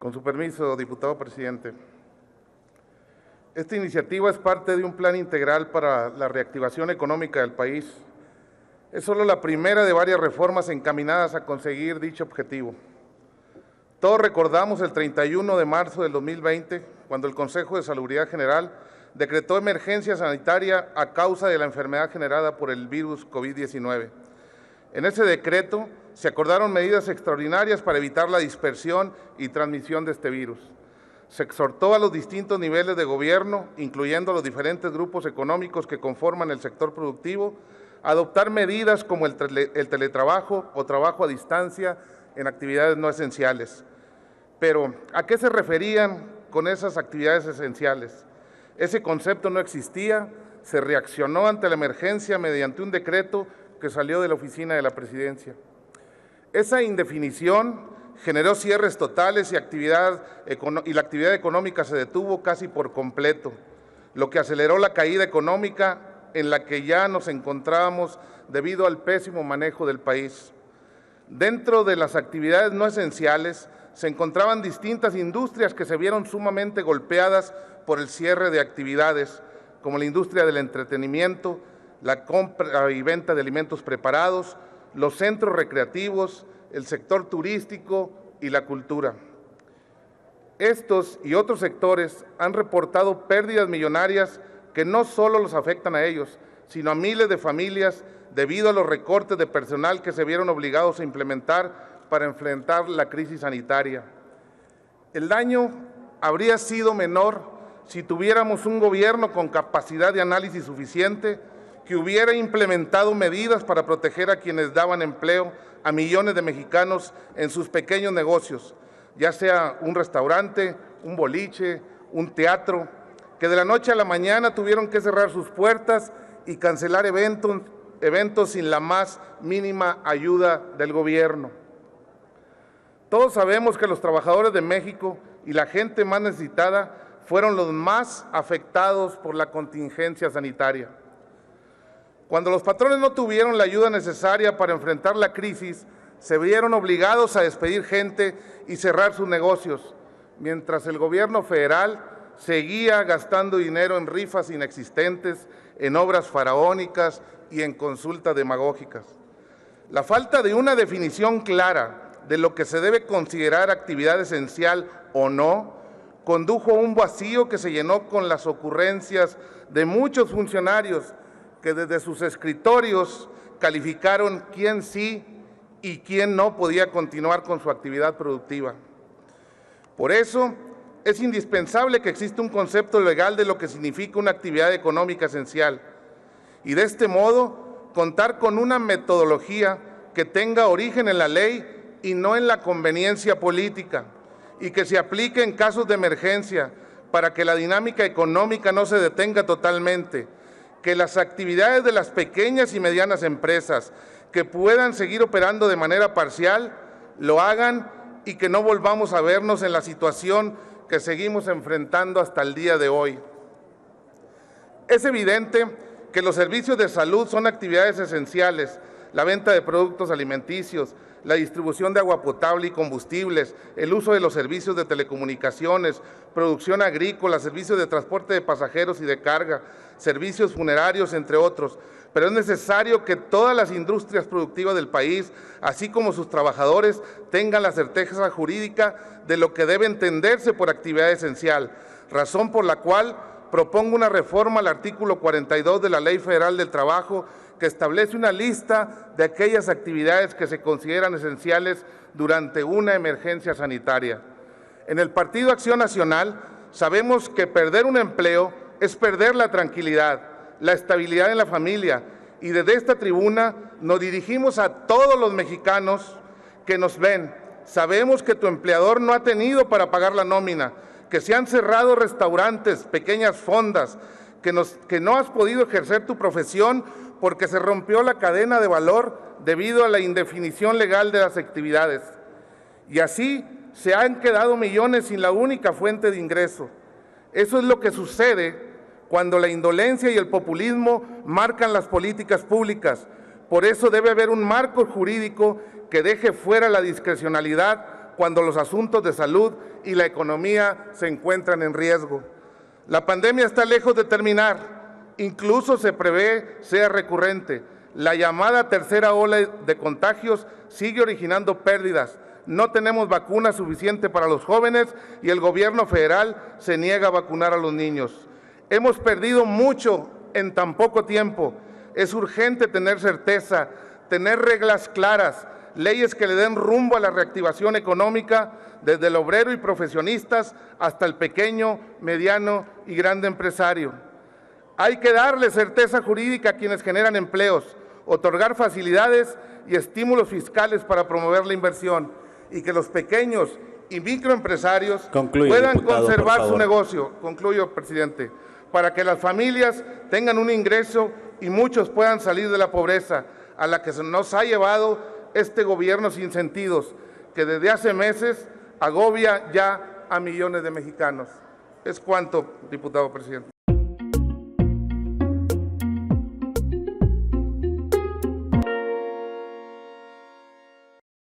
Con su permiso, diputado presidente. Esta iniciativa es parte de un plan integral para la reactivación económica del país. Es solo la primera de varias reformas encaminadas a conseguir dicho objetivo. Todos recordamos el 31 de marzo del 2020, cuando el Consejo de Salubridad General decretó emergencia sanitaria a causa de la enfermedad generada por el virus COVID-19. En ese decreto se acordaron medidas extraordinarias para evitar la dispersión y transmisión de este virus. Se exhortó a los distintos niveles de gobierno, incluyendo a los diferentes grupos económicos que conforman el sector productivo, a adoptar medidas como el teletrabajo o trabajo a distancia en actividades no esenciales. Pero, ¿a qué se referían con esas actividades esenciales? Ese concepto no existía, se reaccionó ante la emergencia mediante un decreto que salió de la oficina de la Presidencia. Esa indefinición generó cierres totales y la actividad económica se detuvo casi por completo, lo que aceleró la caída económica en la que ya nos encontrábamos debido al pésimo manejo del país. Dentro de las actividades no esenciales se encontraban distintas industrias que se vieron sumamente golpeadas por el cierre de actividades, como la industria del entretenimiento, la compra y venta de alimentos preparados, los centros recreativos, el sector turístico y la cultura. Estos y otros sectores han reportado pérdidas millonarias que no solo los afectan a ellos, sino a miles de familias debido a los recortes de personal que se vieron obligados a implementar para enfrentar la crisis sanitaria. El daño habría sido menor si tuviéramos un gobierno con capacidad de análisis suficiente, que hubiera implementado medidas para proteger a quienes daban empleo a millones de mexicanos en sus pequeños negocios, ya sea un restaurante, un boliche, un teatro, que de la noche a la mañana tuvieron que cerrar sus puertas y cancelar eventos sin la más mínima ayuda del gobierno. Todos sabemos que los trabajadores de México y la gente más necesitada fueron los más afectados por la contingencia sanitaria. Cuando los patrones no tuvieron la ayuda necesaria para enfrentar la crisis, se vieron obligados a despedir gente y cerrar sus negocios, mientras el gobierno federal seguía gastando dinero en rifas inexistentes, en obras faraónicas y en consultas demagógicas. La falta de una definición clara de lo que se debe considerar actividad esencial o no, condujo a un vacío que se llenó con las ocurrencias de muchos funcionarios que desde sus escritorios calificaron quién sí y quién no podía continuar con su actividad productiva. Por eso, es indispensable que exista un concepto legal de lo que significa una actividad económica esencial y de este modo contar con una metodología que tenga origen en la ley y no en la conveniencia política, y que se aplique en casos de emergencia para que la dinámica económica no se detenga totalmente, que las actividades de las pequeñas y medianas empresas que puedan seguir operando de manera parcial lo hagan y que no volvamos a vernos en la situación que seguimos enfrentando hasta el día de hoy. Es evidente que los servicios de salud son actividades esenciales, la venta de productos alimenticios, la distribución de agua potable y combustibles, el uso de los servicios de telecomunicaciones, producción agrícola, servicios de transporte de pasajeros y de carga, servicios funerarios, entre otros. Pero es necesario que todas las industrias productivas del país, así como sus trabajadores, tengan la certeza jurídica de lo que debe entenderse por actividad esencial, razón por la cual propongo una reforma al artículo 42 de la Ley Federal del Trabajo, que establece una lista de aquellas actividades que se consideran esenciales durante una emergencia sanitaria. En el Partido Acción Nacional sabemos que perder un empleo es perder la tranquilidad, la estabilidad en la familia, y desde esta tribuna nos dirigimos a todos los mexicanos que nos ven. Sabemos que tu empleador no ha tenido para pagar la nómina, que se han cerrado restaurantes, pequeñas fondas, que no has podido ejercer tu profesión porque se rompió la cadena de valor debido a la indefinición legal de las actividades. Y así se han quedado millones sin la única fuente de ingreso. Eso es lo que sucede cuando la indolencia y el populismo marcan las políticas públicas. Por eso debe haber un marco jurídico que deje fuera la discrecionalidad cuando los asuntos de salud y la economía se encuentran en riesgo. La pandemia está lejos de terminar, incluso se prevé sea recurrente. La llamada tercera ola de contagios sigue originando pérdidas. No tenemos vacuna suficiente para los jóvenes y el gobierno federal se niega a vacunar a los niños. Hemos perdido mucho en tan poco tiempo. Es urgente tener certeza, tener reglas claras, leyes que le den rumbo a la reactivación económica desde el obrero y profesionistas hasta el pequeño, mediano y grande empresario. Hay que darle certeza jurídica a quienes generan empleos, otorgar facilidades y estímulos fiscales para promover la inversión y que los pequeños y microempresarios puedan conservar su negocio. Concluyo, presidente, para que las familias tengan un ingreso y muchos puedan salir de la pobreza a la que nos ha llevado este gobierno sin sentidos, que desde hace meses agobia ya a millones de mexicanos. Es cuanto, diputado presidente.